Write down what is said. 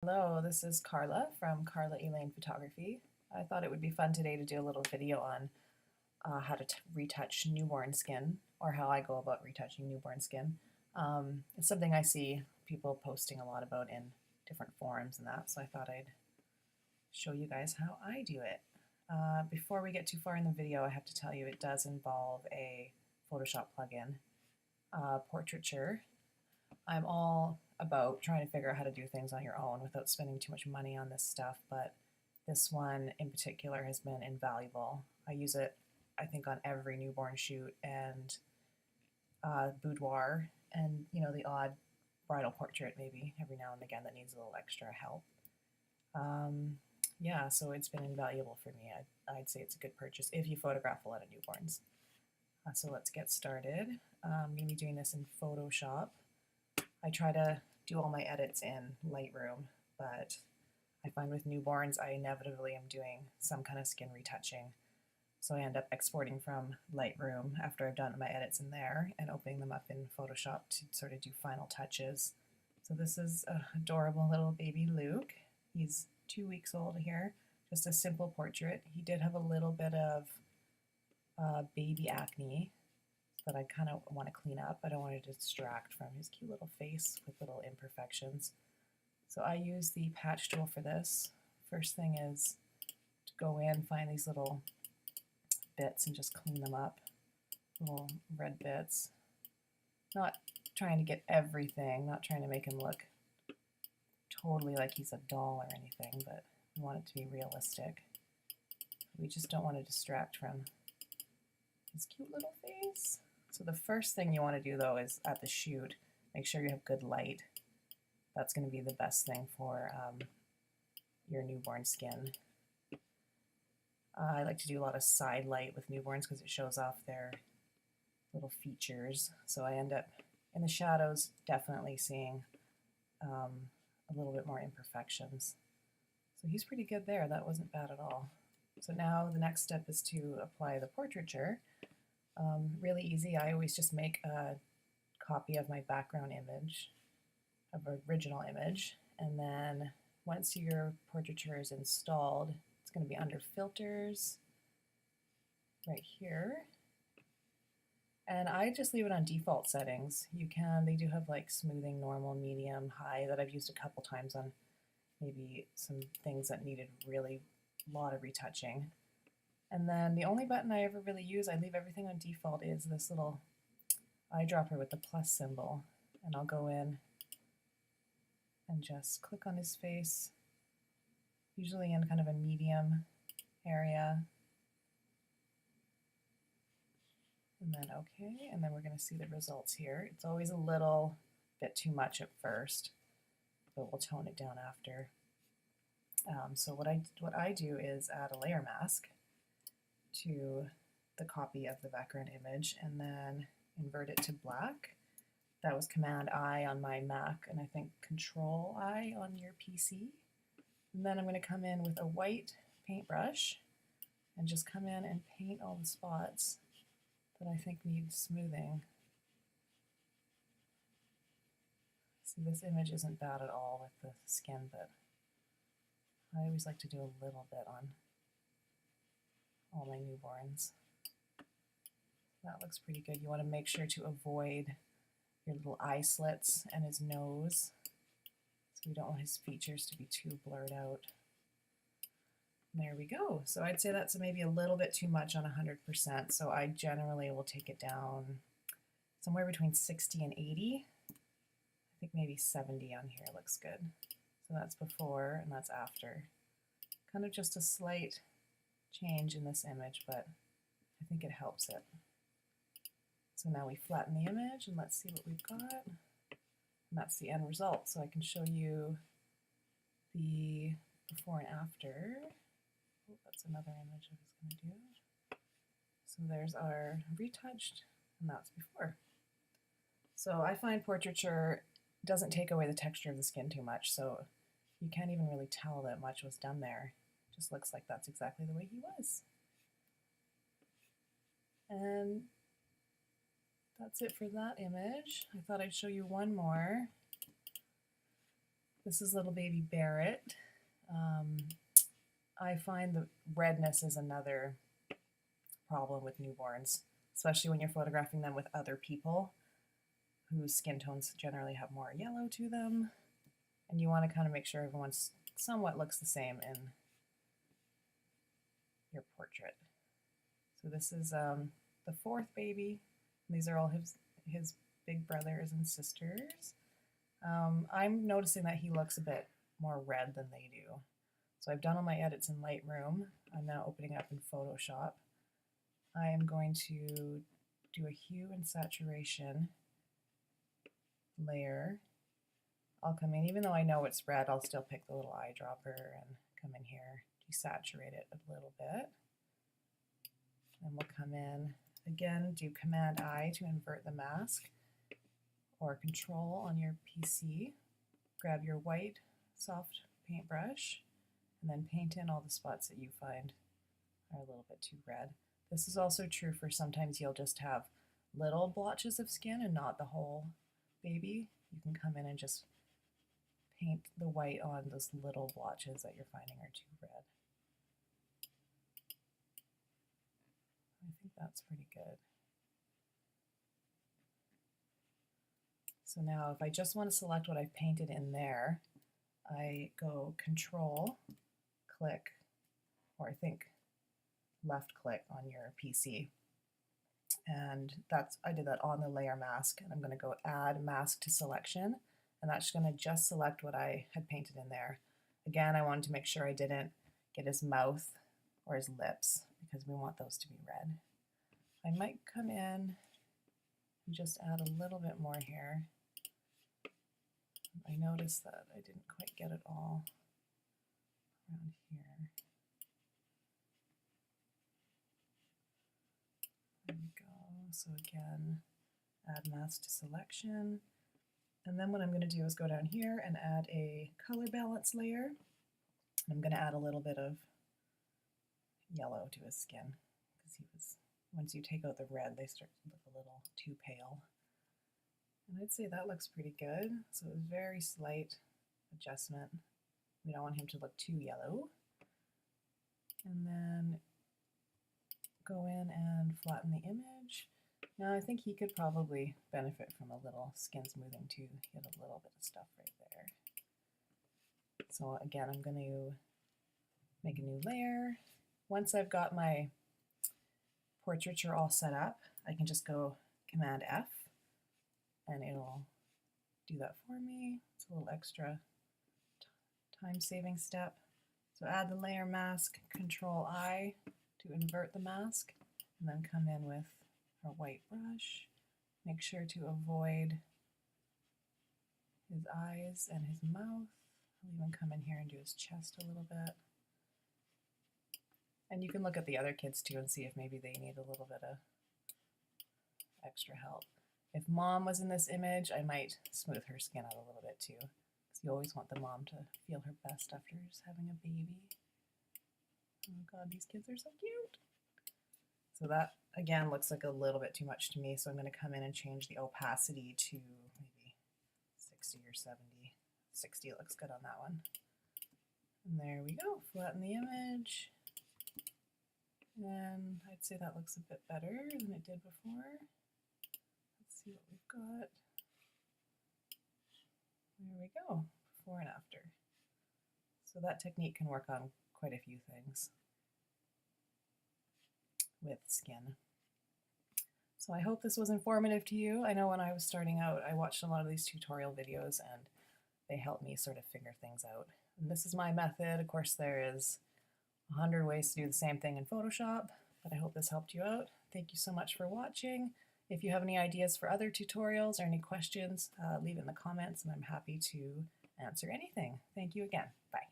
Hello, this is Carla from Carla Elaine Photography. I thought it would be fun today to do a little video on how to retouch newborn skin, or how I go about retouching newborn skin. It's something I see people posting a lot about in different forums and that, so I thought I'd show you guys how I do it. Before we get too far in the video, I have to tell you it does involve a Photoshop plugin, portraiture. I'm all about trying to figure out how to do things on your own without spending too much money on this stuff, but this one in particular has been invaluable. I use it, I think, on every newborn shoot and boudoir, and the odd bridal portrait maybe every now and again that needs a little extra help. Yeah, so it's been invaluable for me. I'd say it's a good purchase if you photograph a lot of newborns. So let's get started. I'm going to be doing this in Photoshop. I try to do all my edits in Lightroom, but I find with newborns I inevitably am doing some kind of skin retouching. So I end up exporting from Lightroom after I've done my edits in there and opening them up in Photoshop to sort of do final touches. So this is an adorable little baby Luke. He's 2 weeks old here, just a simple portrait. He did have a little bit of baby acne that I kind of want to clean up. I don't want to distract from his cute little face with little imperfections. So I use the patch tool for this. First thing is to go in, find these little bits and just clean them up. Little red bits. Not trying to get everything, not trying to make him look totally like he's a doll or anything, but we want it to be realistic. We just don't want to distract from his cute little face. So the first thing you want to do though is at the shoot, make sure you have good light. That's going to be the best thing for your newborn skin. I like to do a lot of side light with newborns because it shows off their little features. So I end up in the shadows definitely seeing a little bit more imperfections. So he's pretty good there. That wasn't bad at all. So now the next step is to apply the portraiture. Really easy. I always just make a copy of my background image, of original image, and then once your portraiture is installed, it's going to be under filters right here. And I just leave it on default settings. They do have like smoothing, normal, medium, high that I've used a couple times on maybe some things that needed really a lot of retouching. And then the only button I ever really use, I leave everything on default, is this little eyedropper with the plus symbol. And I'll go in and just click on his face, usually in kind of a medium area. And then okay, and then we're going to see the results here. It's always a little bit too much at first, but we'll tone it down after. So what I do is add a layer mask to the copy of the background image and then invert it to black. That was Command I on my Mac, and I think Control I on your PC. And then I'm going to come in with a white paintbrush and just come in and paint all the spots that I think need smoothing. See, this image isn't bad at all with the skin, but I always like to do a little bit on all my newborns. That looks pretty good. You want to make sure to avoid your little eye slits and his nose, so you don't want his features to be too blurred out. There we go. So I'd say that's maybe a little bit too much on 100%, so I generally will take it down somewhere between 60 and 80. I think maybe 70 on here looks good. So that's before and that's after. Kind of just a slight change in this image, but I think it helps it. So now we flatten the image and let's see what we've got. And that's the end result. So I can show you the before and after. Oh, that's another image I was going to do. So there's our retouched, and that's before. So I find portraiture doesn't take away the texture of the skin too much, so you can't even really tell that much was done there. It just looks like that's exactly the way he was. And that's it for that image. I thought I'd show you one more. This is little baby Barrett. I find the redness is another problem with newborns, especially when you're photographing them with other people whose skin tones generally have more yellow to them. And you want to kind of make sure everyone's somewhat looks the same in your portrait. So this is the fourth baby. These are all his big brothers and sisters. I'm noticing that he looks a bit more red than they do. So I've done all my edits in Lightroom. I'm now opening up in Photoshop. I am going to do a hue and saturation layer. I'll come in, even though I know it's red, I'll still pick the little eyedropper and come in here, desaturate it a little bit. And we'll come in, again, do Command I to invert the mask, or Control on your PC. Grab your white soft paintbrush, and then paint in all the spots that you find are a little bit too red. This is also true for sometimes you'll just have little blotches of skin and not the whole baby. You can come in and just paint the white on those little blotches that you're finding are too red. I think that's pretty good. So now if I just want to select what I've painted in there, I go Control, click, or I think left click on your PC. And I did that on the layer mask, and I'm going to go Add Mask to Selection, and that's going to just select what I had painted in there. Again, I wanted to make sure I didn't get his mouth or his lips, because we want those to be red. I might come in and just add a little bit more here. I noticed that I didn't quite get it all around here. There we go. So again, add mask to selection. And then what I'm going to do is go down here and add a color balance layer. I'm going to add a little bit of yellow to his skin, because once you take out the red, they start to look a little too pale. And I'd say that looks pretty good. So a very slight adjustment. We don't want him to look too yellow. And then go in and flatten the image. Now I think he could probably benefit from a little skin smoothing too. He had a little bit of stuff right there. So again, I'm going to make a new layer. Once I've got my portraiture all set up, I can just go Command F and it'll do that for me. It's a little extra time-saving step. So add the layer mask, Control I to invert the mask, and then come in with our white brush. Make sure to avoid his eyes and his mouth. I'll even come in here and do his chest a little bit. And you can look at the other kids too and see if maybe they need a little bit of extra help. If mom was in this image, I might smooth her skin out a little bit too, because you always want the mom to feel her best after having a baby. Oh God, these kids are so cute. So that, again, looks like a little bit too much to me, so I'm going to come in and change the opacity to maybe 60 or 70. 60 looks good on that one. And there we go, flatten the image. And I'd say that looks a bit better than it did before. Let's see what we've got. There we go, before and after. So that technique can work on quite a few things with skin. So I hope this was informative to you. I know when I was starting out, I watched a lot of these tutorial videos and they helped me sort of figure things out. And this is my method. Of course, there is 100 ways to do the same thing in Photoshop, but I hope this helped you out. Thank you so much for watching. If you have any ideas for other tutorials or any questions, leave it in the comments and I'm happy to answer anything. Thank you again. Bye.